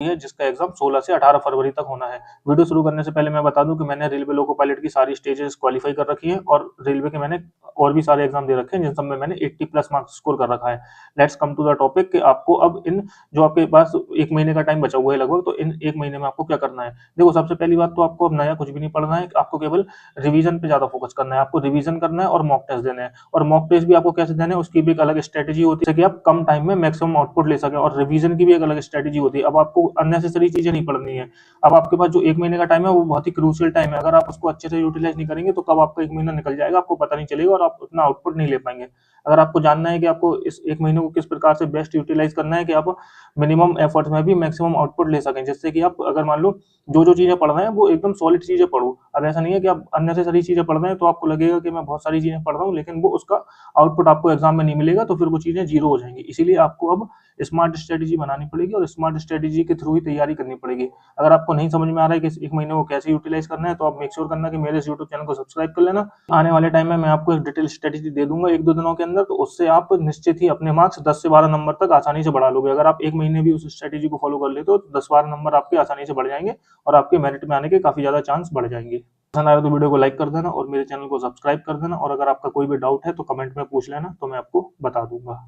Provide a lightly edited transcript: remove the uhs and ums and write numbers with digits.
है जिसका एग्जाम 16 से 18 फरवरी तक होना है। वीडियो शुरू करने से पहले मैं बता दूं कि मैंने रेलवे लोको पायलट की सारी स्टेजेस क्वालिफाई कर रखी हैं और रेलवे के मैंने और भी सारे एग्जाम दे रखे हैं जिन सब में मैंने 80 प्लस मार्क्स स्कोर कर रखा है। Let's come to the topic कि आपको अब इन जो आपके पास 1 महीने का टाइम बचा हुआ है लगभग, तो इन 1 महीने में आपको क्या करना है? देखो, सबसे पहली बात तो आपको अब नया कुछ भी नहीं पढ़ना है, आपको केवल रिवीजन पे ज़्यादा फोकस करना है। आपको रिवीजन करना है और मॉक टेस्ट देने हैं, और मॉक टेस्ट भी आपको कैसे देने हैं उसकी भी एक अलग स्ट्रेटेजी होती है कि आप कम टाइम में मैक्सिमम आउटपुट ले सकें, और रिवीजन की भी एक अलग स्ट्रेटेजी होती है। अब आपको अननेसेसरी चीजें नहीं पढ़नी है। अब आपके पास जो 1 महीने का टाइम है वो बहुत ही क्रूशियल टाइम है। अगर आप उसको अच्छे से यूटिलाइज नहीं करेंगे तो कब आपका 1 महीना निकल जाएगा आपको पता नहीं चलेगा और आप उतना आउटपुट नहीं ले पाएंगे। अगर आपको जानना है कि आपको इस 1 महीने को किस प्रकार से बेस्ट यूटिलाइज करना है कि आप मिनिमम एफर्ट्स में भी मैक्सिमम आउटपुट ले सकें, जिससे कि आप अगर मान लो जो चीजें पढ़ रहे हैं वो एकदम सॉलिड चीजें पढ़ो। अब ऐसा नहीं है कि आप अननेसेसरी चीजें पढ़ रहे हैं तो आपको लगेगा कि मैं बहुत सारी चीजें पढ़ रहा हूँ, लेकिन वो उसका आउटपुट आपको एग्जाम में नहीं मिलेगा, तो फिर वो चीजें जीरो हो जाएंगी। इसीलिए आपको अब स्मार्ट स्ट्रेटेजी बनानी पड़ेगी और स्मार्ट स्ट्रेटेजी के थ्रू ही तैयारी करनी पड़ेगी। अगर आपको नहीं समझ में आ रहा है कि इस 1 महीने को कैसे यूटिलाइज करना है, तो आप मेक श्योर करना कि मेरे इस यूट्यूब चैनल को सब्सक्राइब कर लेना। आने वाले टाइम में मैं आपको एक डिटेल स्ट्रेटेजी दे दूंगा 1-2 दिनों के अंदर, तो उससे आप निश्चित ही अपने मार्क्स 10 से 12 नंबर तक आसानी से बढ़ा लोगे। अगर आप 1 महीने भी उस स्ट्रेटेजी को फॉलो कर लेते हो तो 10-12 नंबर आपके आसानी से बढ़ जाएंगे और आपके मेरिट में आने के काफी ज्यादा चांस बढ़ जाएंगे। पसंद आया तो वीडियो को लाइक कर देना और मेरे चैनल को सब्सक्राइब कर देना, और अगर आपका कोई भी डाउट है तो कमेंट में पूछ लेना, तो मैं आपको बता दूंगा।